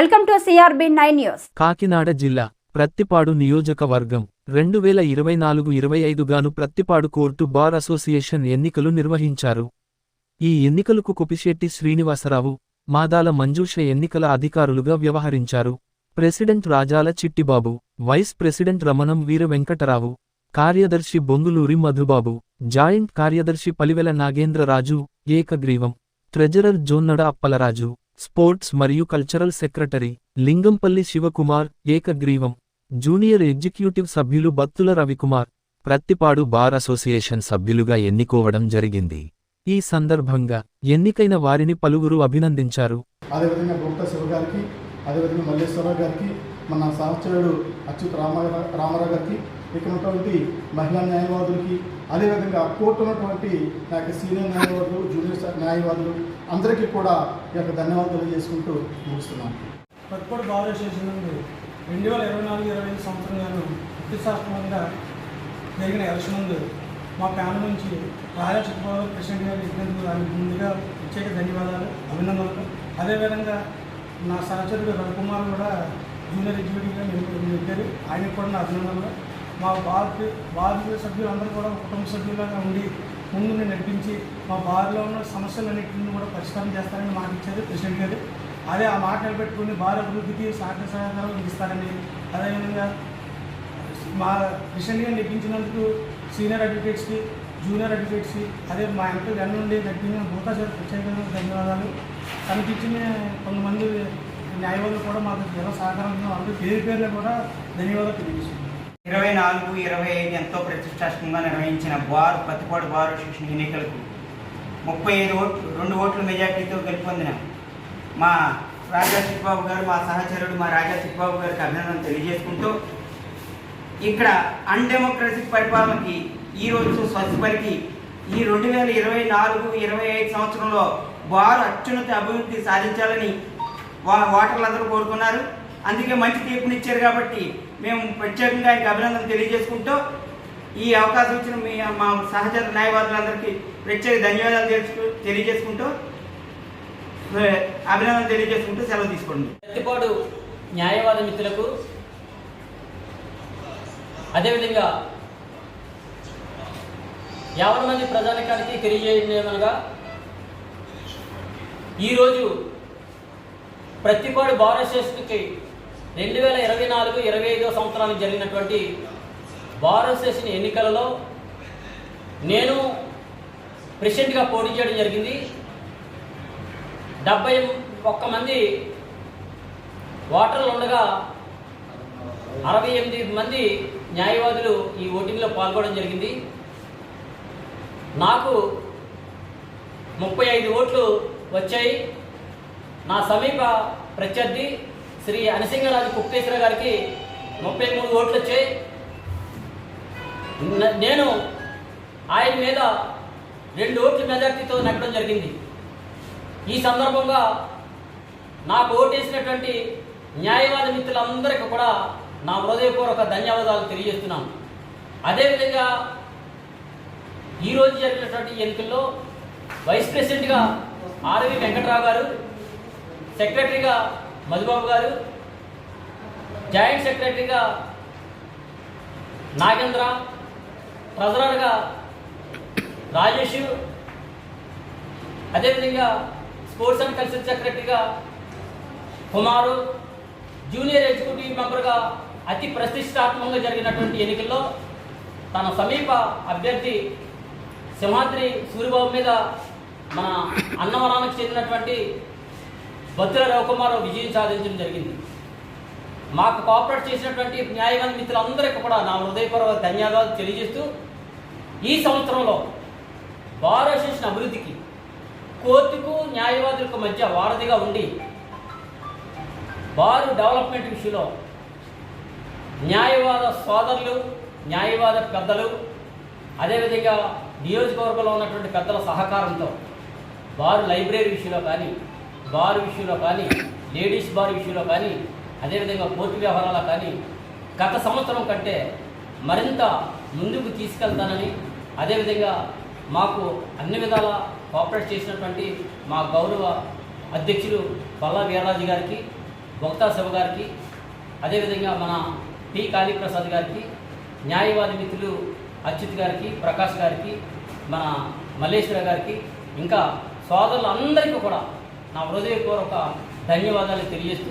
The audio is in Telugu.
Welcome to CRB 9 news. Kakinada జిల్లా ప్రత్తిపాడు నియోజకవర్గం 2024-25 గాను ప్రత్తిపాడు కోర్టు బార్ అసోసియేషన్ ఎన్నికలు నిర్వహించారు. ఈ ఎన్నికలకు కుపిశెట్టి శ్రీనివాసరావు, మాదాల మంజుష ఎన్నికల అధికారులుగా వ్యవహరించారు. President Rajala Chittibabu, vice president Ramanam Veera Venkatarao, కార్యదర్శి బొంగులూరి మధుబాబు, జాయింట్ కార్యదర్శి పలివెల నాగేంద్రరాజు, ఏకగ్రీవం, ట్రెజరర్ జోన్నడ అప్పలరాజు, స్పోర్ట్స్ మరియు కల్చరల్ సెక్రటరీ లింగంపల్లి శివకుమార్, ఏకగ్రీవం, జూనియర్ ఎగ్జిక్యూటివ్ సభ్యులు బత్తుల రవికుమార్, ప్రత్తిపాడు బార్ అసోసియేషన్ సభ్యులుగా ఎన్నుకోవడం జరిగింది. ఈ సందర్భంగా ఎన్నికైన వారిని పలువురు అభినందించారు. అదేవిధంగా గుప్తా శివ గారికి, అదేవిధంగా మల్లేశ్వరరావు గారికి, మన సహచరుడు అచ్యుత్ రామారావు గారికి, ఇక్కడ ఉన్నటువంటి మహిళా న్యాయవాదులకి, అదేవిధంగా కోర్టు ఉన్నటువంటి నాకు సీనియర్ న్యాయవాదులు, జూనియర్ న్యాయవాదులు అందరికీ కూడా ఈ యొక్క ధన్యవాదాలు తెలియజేసుకుంటూ ముగిస్తున్నాను. ప్రతిపాడు బార్ అసోసియేషన్ నుండి 2024-25 సంవత్సరంలో ప్రతిష్టాత్మకంగా జరిగిన ఎలక్షన్ ముందు మా ప్యానల్ నుంచి రాజా చిట్టిబాబు ప్రెసిడెంట్ గారు ఇచ్చినందుకు దానికి ముందుగా ప్రత్యేక ధన్యవాదాలు, అభినందనలు. అదేవిధంగా నా సహచరుడు రవికుమార్ కూడా జూనియర్ ఎగ్జిక్యూటివ్గా నెగ్గారు, ఆయనకు కూడా నా అభినందనలు. మా బార్ సభ్యులందరూ కూడా కుటుంబ సభ్యులుగా ఉండి ముందు నడిపించి మా బార్లో ఉన్న సమస్యలన్నింటినీ కూడా పరిష్కారం చేస్తారని మాట ఇచ్చారు ప్రెసిడెంట్ గారు. అదే ఆ మాట నిలబెట్టుకుని బార్ అభివృద్ధికి సహకారాలు అందిస్తారని, అదేవిధంగా మా ప్రెసిడెంట్గా నెగ్గించినందుకు సీనియర్ అడ్వకేట్స్కి, జూనియర్ అడ్వకేట్స్కి, అదే మా ఎంతో వెన్న నుండి నడిపించిన భూతా సార్ ప్రత్యేకంగా ధన్యవాదాలు. తనకి ఇచ్చిన కొంతమంది న్యాయవాదులు కూడా మాకు ఎలా సహకారం అందరూ పేర్లు కూడా ధన్యవాదాలు తెలియజేస్తున్నాను. 24-25 ఎంతో ప్రతిష్టాత్మకంగా నిర్వహించిన ప్రత్తిపాడు బార్ అసోసియేషన్ ఎన్నికలకు 2 ఓట్ల మెజార్టీతో గెలుపొందిన మా రాజా చిట్టిబాబు గారు, మా సహచరుడు మా రాజా చిట్టిబాబు గారికి అభినందనలు తెలియజేసుకుంటూ, ఇక్కడ అన్డెమోక్రటిక్ పరిపాలనకి ఈరోజు స్వచ్ఛపరికి ఈ 2024-25 సంవత్సరంలో బార్ అత్యున్నత అభివృద్ధి సాధించాలని ఓటర్లందరూ కోరుకున్నారు. అందుకే మంచి తీర్పునిచ్చారు కాబట్టి మేము ప్రత్యేకంగా ఆయనకు అభినందనలు తెలియజేసుకుంటూ, ఈ అవకాశం ఇచ్చిన మా సహచర న్యాయవాదులందరికీ ప్రత్యేక ధన్యవాదాలు తెలియజేసుకుంటూ అభినందనలు తెలియజేసుకుంటూ సెలవు తీసుకోండి. ప్రత్తిపాడు న్యాయవాద మిత్రులకు, అదేవిధంగా 50 మంది ప్రజానికానికి తెలియజేయమనగా, ఈరోజు ప్రత్తిపాడు బార్ అసోసియేషన్కి 2024-25 సంవత్సరానికి జరిగినటువంటి బార్ అసోసియేషన్ ఎన్నికలలో నేను ప్రెసిడెంట్గా పోటీ చేయడం జరిగింది. 71 మంది ఓటర్లు ఉండగా 68 మంది న్యాయవాదులు ఈ ఓటింగ్లో పాల్గొనడం జరిగింది. నాకు 35 ఓట్లు వచ్చాయి. నా సమీప ప్రత్యర్థి శ్రీ అనసింగరాజు కుక్టేశ్వర గారికి 33 ఓట్లు వచ్చాయి. నేను ఆయన మీద 2 ఓట్ల మెజార్టీతో నెగ్గడం జరిగింది. ఈ సందర్భంగా నాకు ఓటేసినటువంటి న్యాయవాద మిత్రులందరికీ కూడా నా హృదయపూర్వక ధన్యవాదాలు తెలియజేస్తున్నాను. అదేవిధంగా ఈరోజు జరిగినటువంటి ఎన్నికల్లో వైస్ ప్రెసిడెంట్గా ఆర్వి వెంకటరావు గారు, సెక్రటరీగా మధుబాబు గారు, జాయింట్ సెక్రటరీగా నాగేంద్ర, ట్రెజరర్గా రాజేష్, అదేవిధంగా స్పోర్ట్స్ అండ్ కల్చర్ సెక్రటరీగా కుమారు, జూనియర్ ఎగ్జిక్యూటివ్ మెంబర్గా అతి ప్రతిష్టాత్మకంగా జరిగినటువంటి ఎన్నికల్లో తన సమీప అభ్యర్థి సింహాద్రి సూరిబాబు మీద మన అన్నవరానికి చెందినటువంటి బత్తుల రవికుమార్ విజయం సాధించడం జరిగింది. మాకు కోఆపరేట్ చేసినటువంటి న్యాయవాద మిత్రులందరికీ కూడా నా హృదయపూర్వక ధన్యవాదాలు తెలియజేస్తూ, ఈ సంవత్సరంలో బార్ అసోసియేషన్ అభివృద్ధికి కోర్టుకు న్యాయవాదులకు మధ్య వారధిగా ఉండి బారు డెవలప్మెంట్ విషయంలో న్యాయవాద సోదరులు, న్యాయవాద పెద్దలు, అదేవిధంగా నియోజకవర్గంలో ఉన్నటువంటి పెద్దల సహకారంతో బారు లైబ్రరీ విషయంలో కానీ, బారు విషయంలో కానీ, లేడీస్ బార్ విషయంలో కానీ, అదేవిధంగా కోర్టు వ్యవహారాలు కానీ గత సంవత్సరం కంటే మరింత ముందుకు తీసుకెళ్తానని, అదేవిధంగా మాకు అన్ని విధాల కోఆపరేట్ చేసినటువంటి మా గౌరవ అధ్యక్షులు పల్లా వీరరాజు గారికి, బొక్తా శివ గారికి, అదేవిధంగా మన టి కాళీప్రసాద్ గారికి, న్యాయవాది మిత్రులు అచ్యుత్ గారికి, ప్రకాష్ గారికి, మన మల్లేశ్వర గారికి, ఇంకా సోదరులందరికీ కూడా నా హృదయపూర్వక ధన్యవాదాలు తెలియజేస్తూ